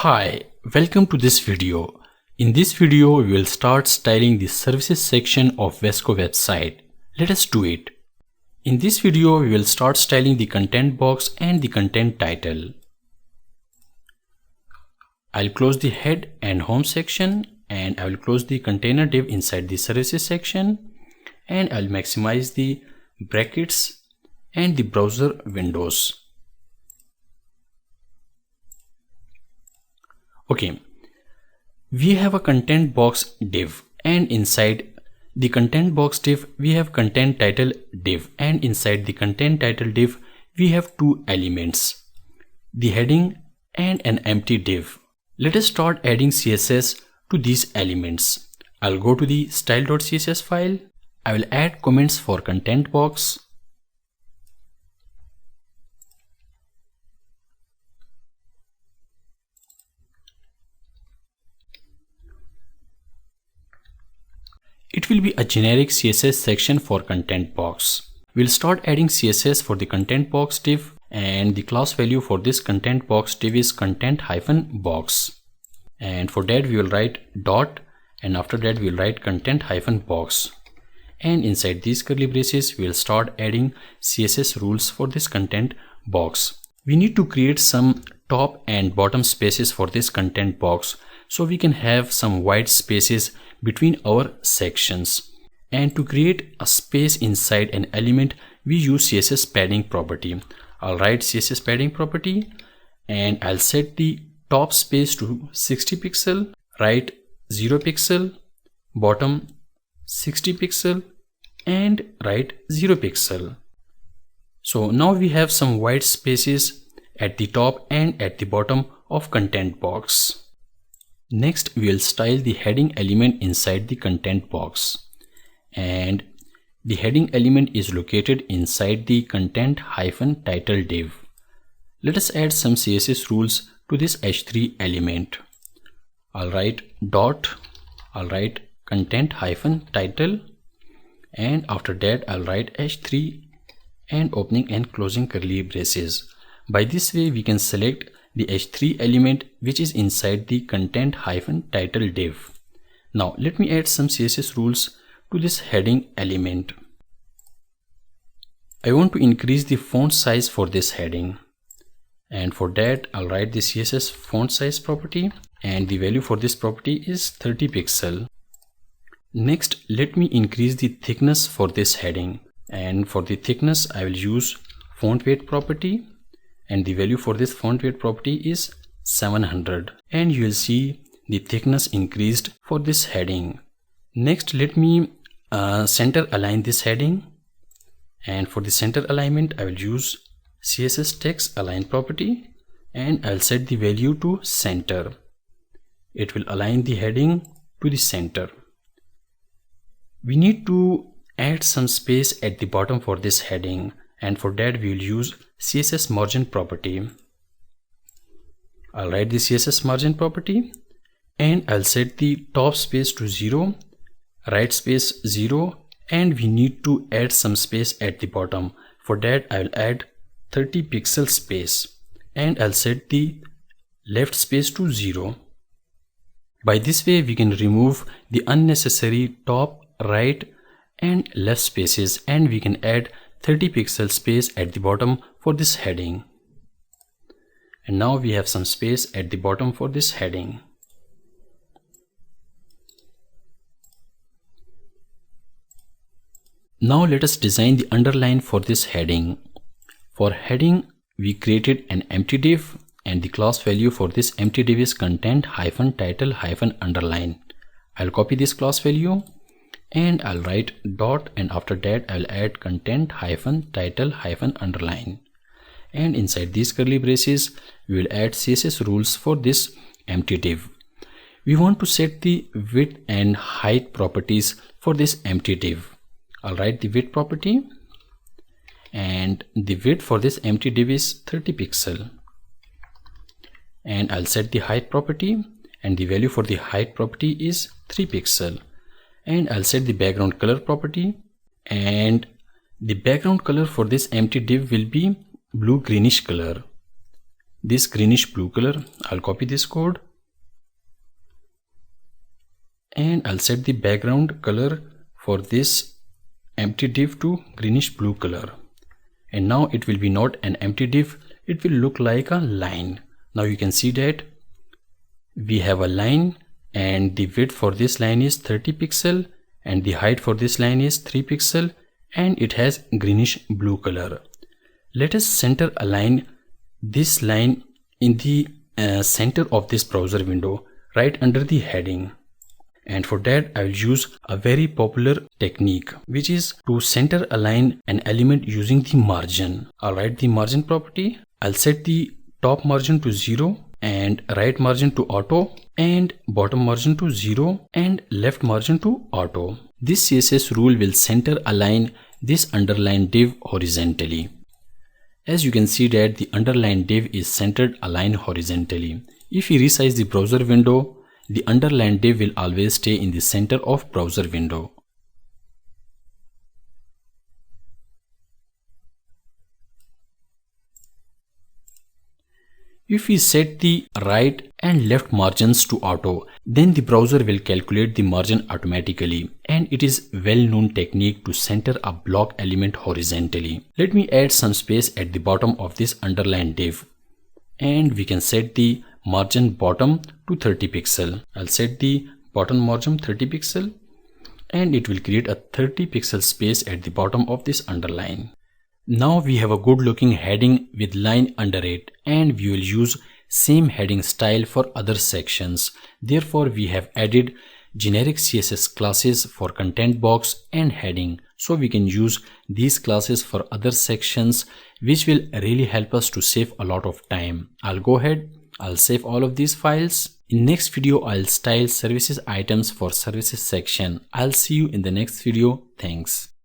Hi, welcome to this video. In this video, we will start styling the services section of Vesco website. Let us do it. In this video, we will start styling the content box and the content title. I'll close the head and home section, and I will close the container div inside the services section, and I'll maximize the brackets and the browser windows. Okay, we have a content box div, and inside the content box div we have content title div, and inside the content title div we have two elements, the heading and an empty div. Let us start adding CSS to these elements. I'll go to the style.css file. I will add comments for content box. It will be a generic CSS section for content box. We'll start adding CSS for the content box div, and the class value for this content box div is content-box. And for that we will write dot, and after that we will write content-box. And inside these curly braces we will start adding CSS rules for this content box. We need to create some top and bottom spaces for this content box, so we can have some white spaces between our sections. And to create a space inside an element, we use CSS padding property. I'll write CSS padding property, and I'll set the top space to 60 pixel, right 0 pixel, bottom 60 pixel, and right 0 pixel. So now we have some white spaces at the top and at the bottom of content box. Next, we will style the heading element inside the content box, and the heading element is located inside the content-title div. Let us add some CSS rules to this h3 element. I'll write dot, I'll write content-title, and after that I'll write h3 and opening and closing curly braces. By this way we can select the h3 element which is inside the content-title div. Now let me add some CSS rules to this heading element. I want to increase the font size for this heading, and for that I'll write the CSS font size property, and the value for this property is 30 pixel. Next, let me increase the thickness for this heading, and for the thickness I will use font weight property, and the value for this font weight property is 700, and you will see the thickness increased for this heading. Next, let me center align this heading, and for the center alignment I will use CSS text align property, and I'll set the value to center. It will align the heading to the center. We need to add some space at the bottom for this heading, and for that we will use Css Margin property. I'll write the Css Margin property, and I'll set the top space to 0, right space 0, and we need to add some space at the bottom. For that I will add 30 pixel space, and I'll set the left space to 0. By this way we can remove the unnecessary top, right and left spaces, and we can add 30 pixel space at the bottom for this heading. And now we have some space at the bottom for this heading. Now let us design the underline for this heading. For heading we created an empty div, and the class value for this empty div is content-title-underline. I'll copy this class value, and I'll write dot, and after that I'll add content-title-underline, and inside these curly braces we will add CSS rules for this empty div. We want to set the width and height properties for this empty div. I'll write the width property, and the width for this empty div is 30 pixel, and I'll set the height property, and the value for the height property is 3 pixel. And I'll set the background color property, and the background color for this empty div will be blue greenish color. this greenish blue color. I'll copy this code and I'll set the background color for this empty div to greenish blue color. And now it will be not an empty div, it will look like a line. Now you can see that we have a line and the width for this line is 30 pixel and the height for this line is 3 pixel and it has greenish blue color. Let us center align this line in the center of this browser window right under the heading. And for that I will use a very popular technique, which is to center align an element using the margin. I'll write the margin property. I'll set the top margin to 0 and right margin to auto and bottom margin to 0 and left margin to auto. This CSS rule will center align this underlined div horizontally. As you can see that the underlined div is centered aligned horizontally. If we resize the browser window, the underlined div will always stay in the center of browser window. If we set the right and left margins to auto, then the browser will calculate the margin automatically, and it is well-known technique to center a block element horizontally. Let me add some space at the bottom of this underlined div, and we can set the margin bottom to 30 pixel. I'll set the bottom margin 30 pixel and it will create a 30 pixel space at the bottom of this underline. Now we have a good looking heading with line under it, and we will use same heading style for other sections. Therefore we have added generic CSS classes for content box and heading, so we can use these classes for other sections, which will really help us to save a lot of time. I'll save all of these files. In next video, I'll style services items for services section. I'll see you in the next video. Thanks.